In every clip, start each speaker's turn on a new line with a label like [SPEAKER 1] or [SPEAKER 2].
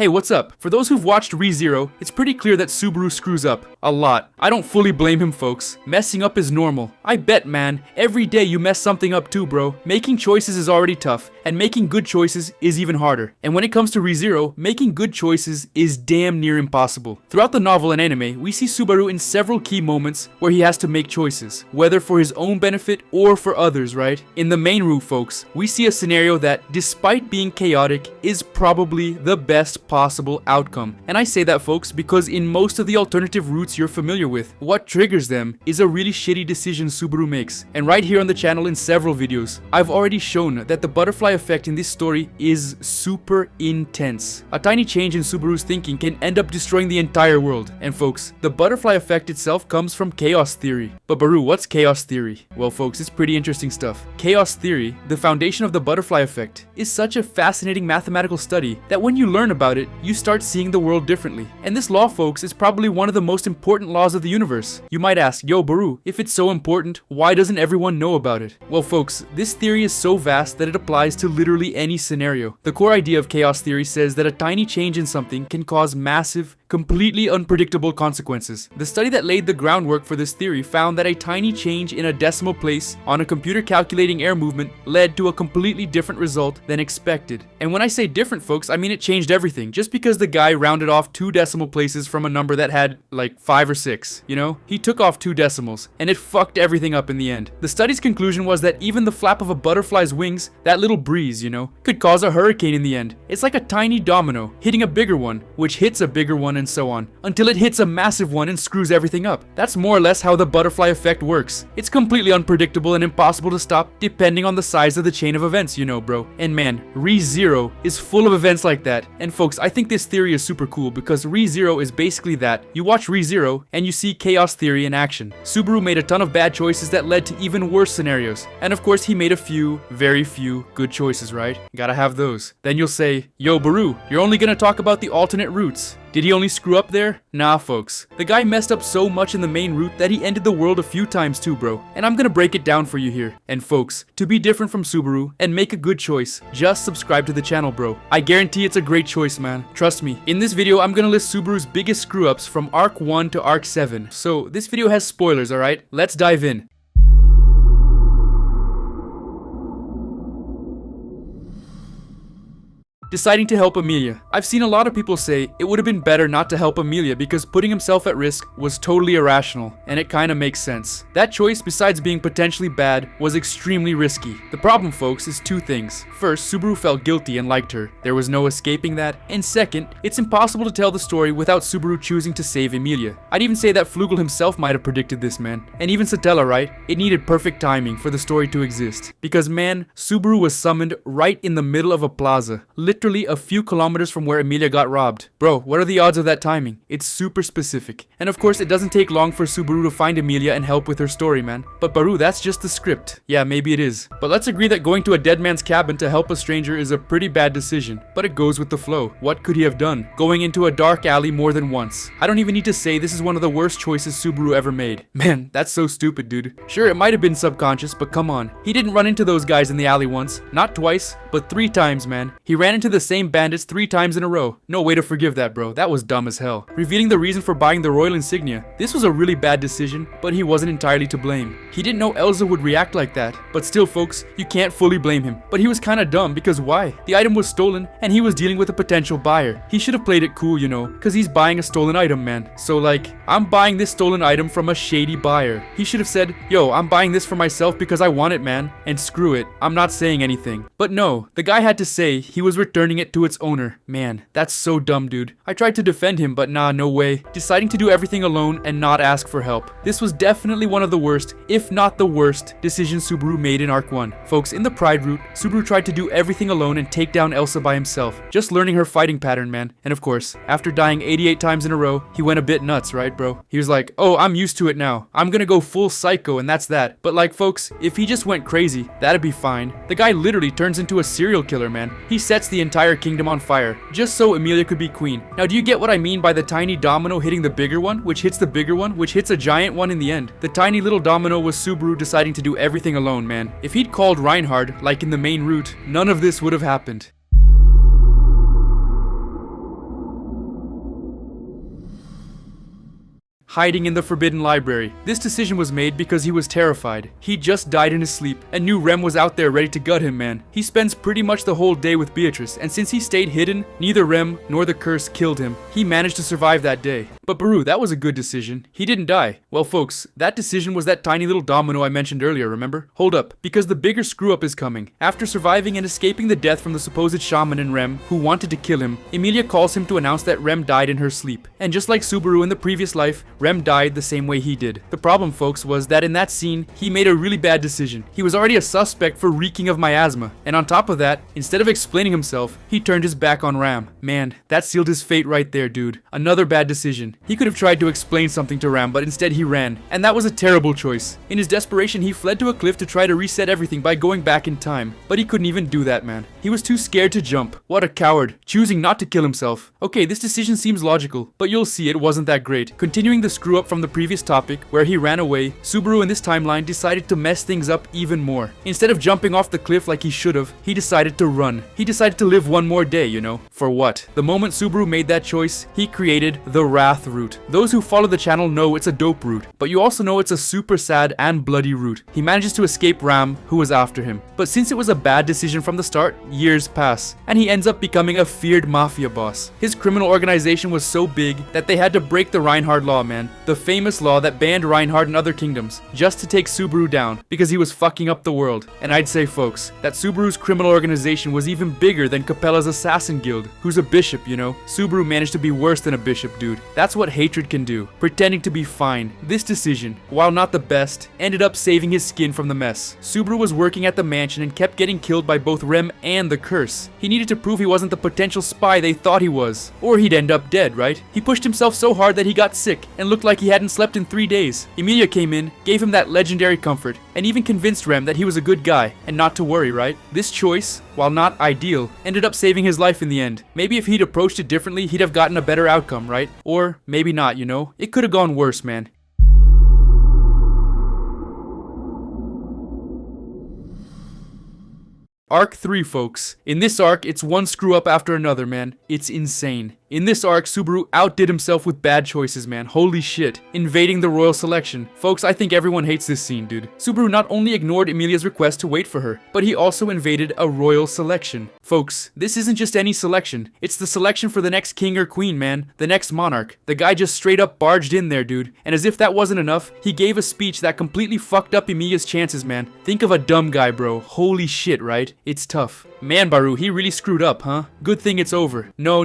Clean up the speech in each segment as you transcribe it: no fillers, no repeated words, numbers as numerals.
[SPEAKER 1] Hey, what's up? For those who've watched ReZero, it's pretty clear that Subaru screws up. A lot. I don't fully blame him, folks. Messing up is normal. I bet, man, every day you mess something up too, bro. Making choices is already tough, and making good choices is even harder. And when it comes to ReZero, making good choices is damn near impossible. Throughout the novel and anime, we see Subaru in several key moments where he has to make choices, whether for his own benefit or for others, right? In the main route, folks, we see a scenario that, despite being chaotic, is probably the best possible outcome. And I say that, folks, because in most of the alternative routes you're familiar with, what triggers them is a really shitty decision Subaru makes. And right here on the channel in several videos, I've already shown that the butterfly effect in this story is super intense. A tiny change in Subaru's thinking can end up destroying the entire world. And folks, the butterfly effect itself comes from chaos theory. But Baru, what's chaos theory? Well, folks, it's pretty interesting stuff. Chaos theory, the foundation of the butterfly effect, is such a fascinating mathematical study that when you learn about it, you start seeing the world differently. And this law, folks, is probably one of the most important laws of the universe. You might ask, yo Baru, if it's so important, why doesn't everyone know about it? Well, folks, this theory is so vast that it applies to literally any scenario. The core idea of chaos theory says that a tiny change in something can cause massive, completely unpredictable consequences. The study that laid the groundwork for this theory found that a tiny change in a decimal place on a computer calculating air movement led to a completely different result than expected. And when I say different, folks, I mean it changed everything. Just because the guy rounded off 2 decimal places from a number that had like 5 or 6, you know? He took off 2 decimals, and it fucked everything up in the end. The study's conclusion was that even the flap of a butterfly's wings, that little breeze, you know, could cause a hurricane in the end. It's like a tiny domino hitting a bigger one, which hits a bigger one, and so on, until it hits a massive one and screws everything up. That's more or less how the butterfly effect works. It's completely unpredictable and impossible to stop depending on the size of the chain of events, you know, bro. And man, ReZero is full of events like that. And folks, I think this theory is super cool because ReZero is basically that. You watch ReZero and you see chaos theory in action. Subaru made a ton of bad choices that led to even worse scenarios. And of course, he made a few, very few good choices, right? Gotta have those. Then you'll say, yo Baru, you're only gonna talk about the alternate routes. Did he only screw up there? Nah, folks. The guy messed up so much in the main route that he ended the world a few times too, bro. And I'm gonna break it down for you here. And folks, to be different from Subaru and make a good choice, just subscribe to the channel, bro. I guarantee it's a great choice, man. Trust me. In this video, I'm gonna list Subaru's biggest screw-ups from Arc 1 to Arc 7. So, this video has spoilers, alright? Let's dive in. Deciding to help Amelia. I've seen a lot of people say it would have been better not to help Amelia because putting himself at risk was totally irrational, and it kinda makes sense. That choice, besides being potentially bad, was extremely risky. The problem, folks, is 2 things. First, Subaru felt guilty and liked her. There was no escaping that. And second, it's impossible to tell the story without Subaru choosing to save Amelia. I'd even say that Flugel himself might have predicted this, man. And even Satella, right? It needed perfect timing for the story to exist. Because, man, Subaru was summoned right in the middle of a plaza. Literally a few kilometers from where Amelia got robbed. Bro, what are the odds of that timing? It's super specific. And of course, it doesn't take long for Subaru to find Amelia and help with her story, man. But Baru, that's just the script. Yeah, maybe it is. But let's agree that going to a dead man's cabin to help a stranger is a pretty bad decision. But it goes with the flow. What could he have done? Going into a dark alley more than once. I don't even need to say this is one of the worst choices Subaru ever made. Man, that's so stupid, dude. Sure, it might have been subconscious, but come on. He didn't run into those guys in the alley once. Not twice, but 3 times, man. He ran into the same bandits 3 times in a row. No way to forgive that, bro. That was dumb as hell. Revealing the reason for buying the royal insignia. This was a really bad decision, but he wasn't entirely to blame. He didn't know Elsa would react like that. But still, folks, you can't fully blame him. But he was kinda dumb because why? The item was stolen and he was dealing with a potential buyer. He should have played it cool, you know, cause he's buying a stolen item, man. So like, I'm buying this stolen item from a shady buyer. He should have said, yo, I'm buying this for myself because I want it, man. And screw it, I'm not saying anything. But no, the guy had to say he was returning it to its owner. Man, that's so dumb, dude. I tried to defend him, but nah, no way. Deciding to do everything alone and not ask for help. This was definitely one of the worst, if not the worst, decisions Subaru made in Arc 1. Folks, in the Pride route, Subaru tried to do everything alone and take down Elsa by himself. Just learning her fighting pattern, man. And of course, after dying 88 times in a row, he went a bit nuts, right, bro? He was like, oh, I'm used to it now. I'm gonna go full psycho and that's that. But like, folks, if he just went crazy, that'd be fine. The guy literally turns into a serial killer, man. He sets the entire kingdom on fire, just so Amelia could be queen. Now, do you get what I mean by the tiny domino hitting the bigger one, which hits the bigger one, which hits a giant one in the end? The tiny little domino was Subaru deciding to do everything alone, man. If he'd called Reinhard, like in the main route, none of this would have happened. hiding in the Forbidden Library. This decision was made because he was terrified. He just died in his sleep and knew Rem was out there ready to gut him, man. He spends pretty much the whole day with Beatrice, and since he stayed hidden, neither Rem nor the curse killed him. He managed to survive that day. But Baru, that was a good decision. He didn't die. Well, folks, that decision was that tiny little domino I mentioned earlier, remember? Hold up, because the bigger screw-up is coming. After surviving and escaping the death from the supposed shaman and Rem, who wanted to kill him, Emilia calls him to announce that Rem died in her sleep. And just like Subaru in the previous life, Rem died the same way he did. The problem, folks, was that in that scene, he made a really bad decision. He was already a suspect for reeking of miasma. And on top of that, instead of explaining himself, he turned his back on Ram. Man, that sealed his fate right there, dude. Another bad decision. He could have tried to explain something to Ram, but instead he ran. And that was a terrible choice. In his desperation, he fled to a cliff to try to reset everything by going back in time. But he couldn't even do that, man. He was too scared to jump. What a coward, choosing not to kill himself. Okay, this decision seems logical, but you'll see it wasn't that great. Continuing the screw up from the previous topic, where he ran away, Subaru in this timeline decided to mess things up even more. Instead of jumping off the cliff like he should have, he decided to run. He decided to live one more day, you know. For what? The moment Subaru made that choice, he created the Wrath route. Those who follow the channel know it's a dope route, but you also know it's a super sad and bloody route. He manages to escape Ram, who was after him. But since it was a bad decision from the start, years pass, and he ends up becoming a feared mafia boss. His criminal organization was so big that they had to break the Reinhard law, man. The famous law that banned Reinhard in other kingdoms, just to take Subaru down, because he was fucking up the world. And I'd say, folks, that Subaru's criminal organization was even bigger than Capella's assassin guild, who's a bishop, you know. Subaru managed to be worse than a bishop, dude. That's what hatred can do, pretending to be fine. This decision, while not the best, ended up saving his skin from the mess. Subaru was working at the mansion and kept getting killed by both Rem and the curse. He needed to prove he wasn't the potential spy they thought he was, or he'd end up dead, right? He pushed himself so hard that he got sick and looked like he hadn't slept in 3 days. Emilia came in, gave him that legendary comfort, and even convinced Rem that he was a good guy and not to worry, right? This choice, while not ideal, ended up saving his life in the end. Maybe if he'd approached it differently, he'd have gotten a better outcome, right? Or maybe not, you know? It could have gone worse, man. Arc 3, folks. In this arc, it's one screw up after another, man. It's insane. In this arc, Subaru outdid himself with bad choices, man. Holy shit. Invading the royal selection. Folks, I think everyone hates this scene, dude. Subaru not only ignored Emilia's request to wait for her, but he also invaded a royal selection. Folks, this isn't just any selection. It's the selection for the next king or queen, man. The next monarch. The guy just straight up barged in there, dude. And as if that wasn't enough, he gave a speech that completely fucked up Emilia's chances, man. Think of a dumb guy, bro. Holy shit, right? It's tough. Man, Baru, he really screwed up, huh? Good thing it's over. No,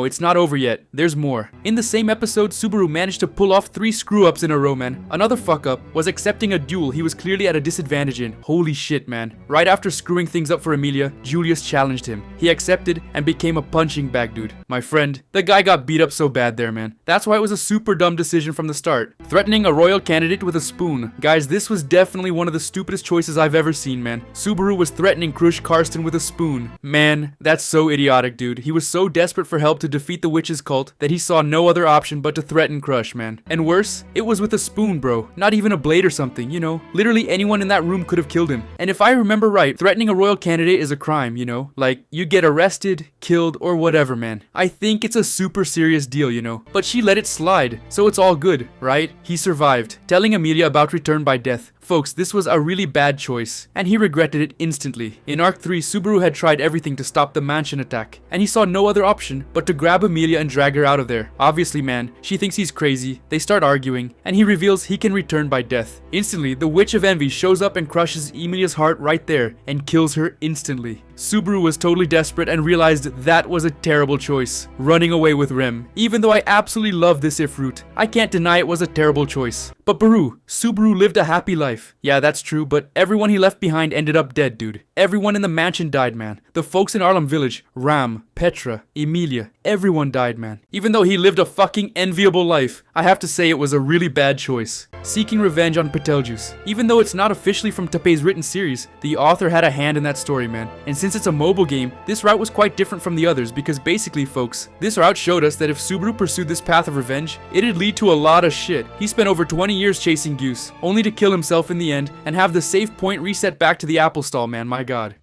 [SPEAKER 1] it's not over yet. There's more. In the same episode, Subaru managed to pull off 3 screw-ups in a row, man. Another fuck-up was accepting a duel he was clearly at a disadvantage in. Holy shit, man. Right after screwing things up for Emilia, Julius challenged him. He accepted and became a punching bag, dude. My friend, the guy got beat up so bad there, man. That's why it was a super dumb decision from the start. Threatening a royal candidate with a spoon. Guys, this was definitely one of the stupidest choices I've ever seen, man. Subaru was threatening Krush Karsten with a spoon. Man, that's so idiotic, dude. He was so desperate for help to defeat the witch's cult that he saw no other option but to threaten Krush, man. And worse, it was with a spoon, bro. Not even a blade or something, you know? Literally anyone in that room could have killed him. And if I remember right, threatening a royal candidate is a crime, you know? Like, you get arrested, killed, or whatever, man. I think it's a super serious deal, you know? But she let it slide, so it's all good, right? He survived, telling Emilia about return by death. Folks, this was a really bad choice, and he regretted it instantly. In Arc 3, Subaru had tried everything to stop the mansion attack, and he saw no other option but to grab Emilia and drag her out of there. Obviously, man, she thinks he's crazy, they start arguing, and he reveals he can return by death. Instantly, the Witch of Envy shows up and crushes Emilia's heart right there, and kills her instantly. Subaru was totally desperate and realized that was a terrible choice, running away with Rem. Even though I absolutely love this if route, I can't deny it was a terrible choice. But Baru, Subaru lived a happy life. Yeah, that's true, but everyone he left behind ended up dead, dude. Everyone in the mansion died, man. The folks in Arlem Village, Ram, Petra, Emilia, everyone died, man. Even though he lived a fucking enviable life, I have to say it was a really bad choice. Seeking revenge on Betelgeuse. Even though it's not officially from Tappei's written series, the author had a hand in that story, man. And since it's a mobile game, this route was quite different from the others because basically, folks, this route showed us that if Subaru pursued this path of revenge, it'd lead to a lot of shit. He spent over 20 years chasing Goose, only to kill himself in the end and have the save point reset back to the apple stall, man, my god.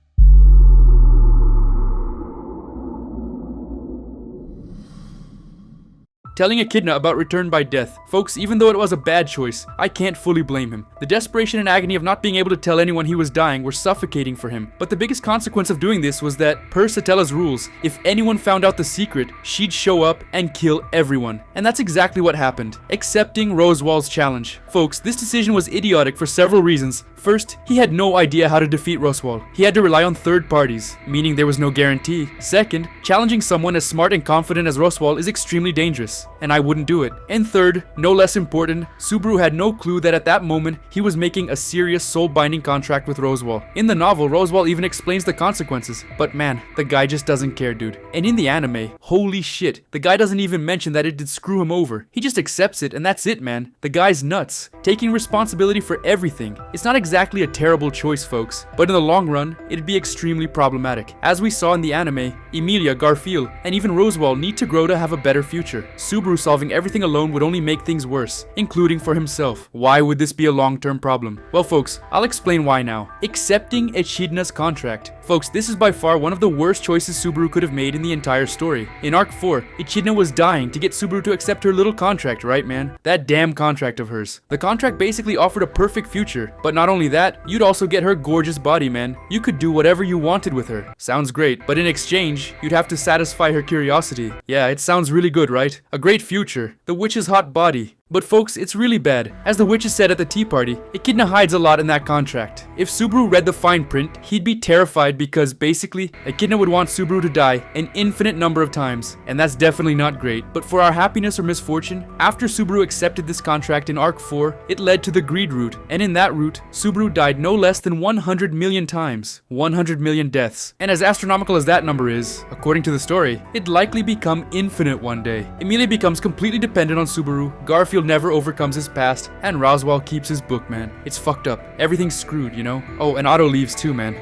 [SPEAKER 1] telling Echidna about return by death. Folks, even though it was a bad choice, I can't fully blame him. The desperation and agony of not being able to tell anyone he was dying were suffocating for him. But the biggest consequence of doing this was that, per Satella's rules, if anyone found out the secret, she'd show up and kill everyone. And that's exactly what happened, accepting Roswall's challenge. Folks, this decision was idiotic for several reasons. First, he had no idea how to defeat Roswall. He had to rely on third parties, meaning there was no guarantee. Second, challenging someone as smart and confident as Roswall is extremely dangerous, and I wouldn't do it. And third, no less important, Subaru had no clue that at that moment, he was making a serious soul-binding contract with Roswall. In the novel, Roswall even explains the consequences, but man, the guy just doesn't care, dude. And in the anime, holy shit, the guy doesn't even mention that it did screw him over. He just accepts it, and that's it, man. The guy's nuts, taking responsibility for everything. It's not exactly a terrible choice, folks, but in the long run, it'd be extremely problematic. As we saw in the anime, Emilia, Garfield, and even Roswall need to grow to have a better future. Subaru solving everything alone would only make things worse, including for himself. Why would this be a long-term problem? Well, folks, I'll explain why now. Accepting Echidna's contract. Folks, this is by far one of the worst choices Subaru could have made in the entire story. In Arc 4, Echidna was dying to get Subaru to accept her little contract, right, man? That damn contract of hers. The contract basically offered a perfect future, but not only that, you'd also get her gorgeous body, man. You could do whatever you wanted with her. Sounds great, but in exchange, you'd have to satisfy her curiosity. Yeah, it sounds really good, right? A great future. The witch's hot body. But folks, it's really bad. As the witches said at the tea party, Echidna hides a lot in that contract. If Subaru read the fine print, he'd be terrified because basically, Echidna would want Subaru to die an infinite number of times, and that's definitely not great. But for our happiness or misfortune, after Subaru accepted this contract in Arc 4, it led to the greed route, and in that route, Subaru died no less than 100 million times. 100 million deaths. And as astronomical as that number is, according to the story, it'd likely become infinite one day. Emilia becomes completely dependent on Subaru, Garfield never overcomes his past, and Roswell keeps his book, man. It's fucked up. Everything's screwed, you know? Oh, and Otto leaves too, man.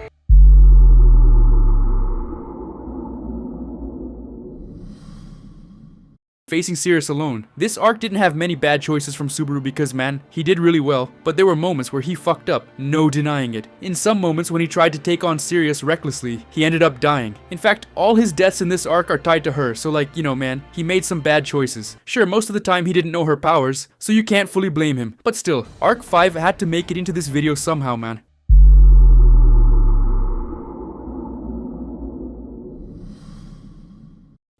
[SPEAKER 1] Facing Sirius alone. This arc didn't have many bad choices from Subaru because, man, he did really well, but there were moments where he fucked up, no denying it. In some moments when he tried to take on Sirius recklessly, he ended up dying. In fact, all his deaths in this arc are tied to her, so like, you know, man, he made some bad choices. Sure, most of the time he didn't know her powers, so you can't fully blame him, but still, Arc 5 had to make it into this video somehow, man.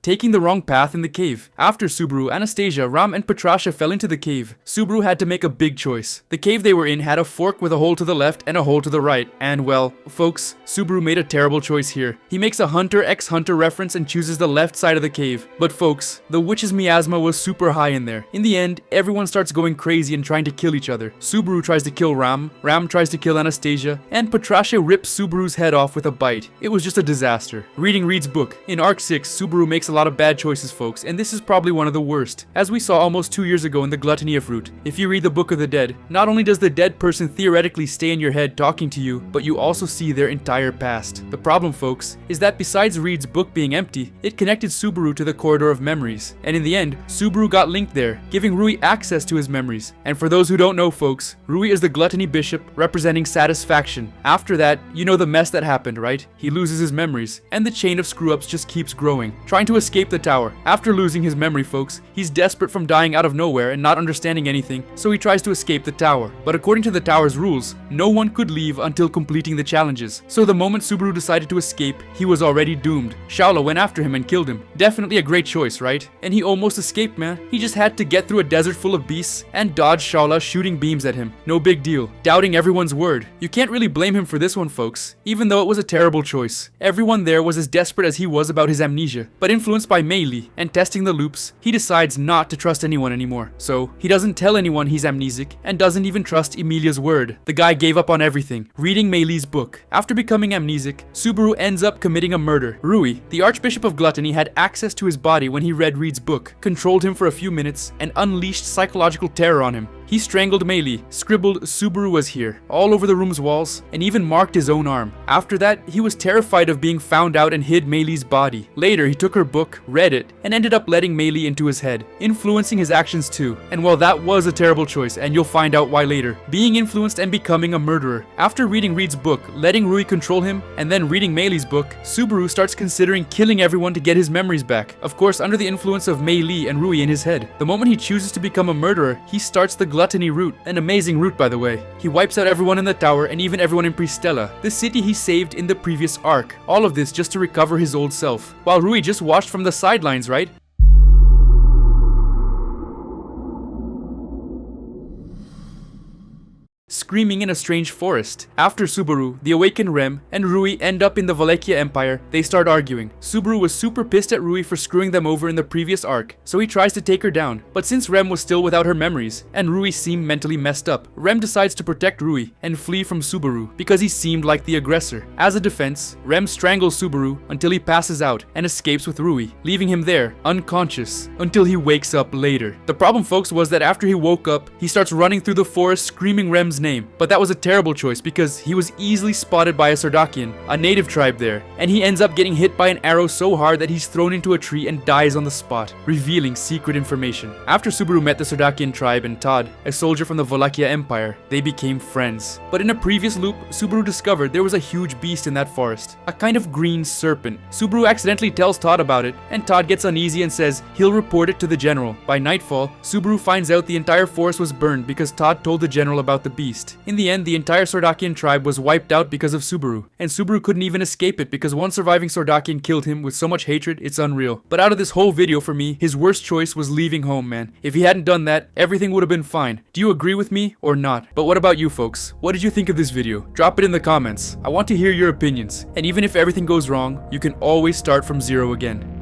[SPEAKER 1] Taking the wrong path in the cave. After Subaru, Anastasia, Ram, and Petrasha fell into the cave, Subaru had to make a big choice. The cave they were in had a fork with a hole to the left and a hole to the right, and well, folks, Subaru made a terrible choice here. He makes a Hunter x Hunter reference and chooses the left side of the cave. But folks, the witch's miasma was super high in there. In the end, everyone starts going crazy and trying to kill each other. Subaru tries to kill Ram, Ram tries to kill Anastasia, and Petrasha rips Subaru's head off with a bite. It was just a disaster. Reading Reed's book. In Arc 6, Subaru makes a lot of bad choices, folks, and this is probably one of the worst. As we saw almost 2 years ago in the Gluttony of Fruit, if you read the Book of the Dead, not only does the dead person theoretically stay in your head talking to you, but you also see their entire past. The problem, folks, is that besides Reed's book being empty, it connected Subaru to the corridor of memories, and in the end, Subaru got linked there, giving Rui access to his memories. And for those who don't know, folks, Rui is the Gluttony Bishop representing satisfaction. After that, you know the mess that happened, right? He loses his memories, and the chain of screw-ups just keeps growing. Trying to escape the tower. After losing his memory, folks, he's desperate from dying out of nowhere and not understanding anything, so he tries to escape the tower. But according to the tower's rules, no one could leave until completing the challenges. So the moment Subaru decided to escape, he was already doomed. Shaola went after him and killed him. Definitely a great choice, right? And he almost escaped, man. He just had to get through a desert full of beasts and dodge Shaola shooting beams at him. No big deal. Doubting everyone's word. You can't really blame him for this one, folks, even though it was a terrible choice. Everyone there was as desperate as he was about his amnesia, but influenced by Mei Li and testing the loops, he decides not to trust anyone anymore. So, he doesn't tell anyone he's amnesic and doesn't even trust Emilia's word. The guy gave up on everything, reading Mei Li's book. After becoming amnesic, Subaru ends up committing a murder. Rui, the Archbishop of Gluttony, had access to his body when he read Reed's book, controlled him for a few minutes, and unleashed psychological terror on him. He strangled Mei Li, scribbled "Subaru was here" all over the room's walls, and even marked his own arm. After that, he was terrified of being found out and hid Mei Li's body. Later, he took her book, read it, and ended up letting Mei Li into his head, influencing his actions too. And while that was a terrible choice, and you'll find out why later, being influenced and becoming a murderer. After reading Reed's book, letting Rui control him, and then reading Mei Li's book, Subaru starts considering killing everyone to get his memories back. Of course, under the influence of Mei Li and Rui in his head. The moment he chooses to become a murderer, he starts the gluttony route, an amazing route by the way. He wipes out everyone in the tower and even everyone in Pristella, the city he saved in the previous arc. All of this just to recover his old self. While Rui just watched from the sidelines, right? Screaming in a strange forest. After Subaru, the awakened Rem, and Rui end up in the Valekia Empire, they start arguing. Subaru was super pissed at Rui for screwing them over in the previous arc, so he tries to take her down. But since Rem was still without her memories, and Rui seemed mentally messed up, Rem decides to protect Rui and flee from Subaru because he seemed like the aggressor. As a defense, Rem strangles Subaru until he passes out and escapes with Rui, leaving him there, unconscious, until he wakes up later. The problem, folks, was that after he woke up, he starts running through the forest screaming Rem's name. But that was a terrible choice because he was easily spotted by a Sardakian, a native tribe there, and he ends up getting hit by an arrow so hard that he's thrown into a tree and dies on the spot, revealing secret information. After Subaru met the Sardakian tribe and Todd, a soldier from the Valekia Empire, they became friends. But in a previous loop, Subaru discovered there was a huge beast in that forest, a kind of green serpent. Subaru accidentally tells Todd about it, and Todd gets uneasy and says he'll report it to the general. By nightfall, Subaru finds out the entire forest was burned because Todd told the general about the beast. In the end, the entire Sardakian tribe was wiped out because of Subaru, and Subaru couldn't even escape it because one surviving Sardakian killed him with so much hatred, it's unreal. But out of this whole video for me, his worst choice was leaving home, man. If he hadn't done that, everything would have been fine. Do you agree with me or not? But what about you folks? What did you think of this video? Drop it in the comments. I want to hear your opinions. And even if everything goes wrong, you can always start from zero again.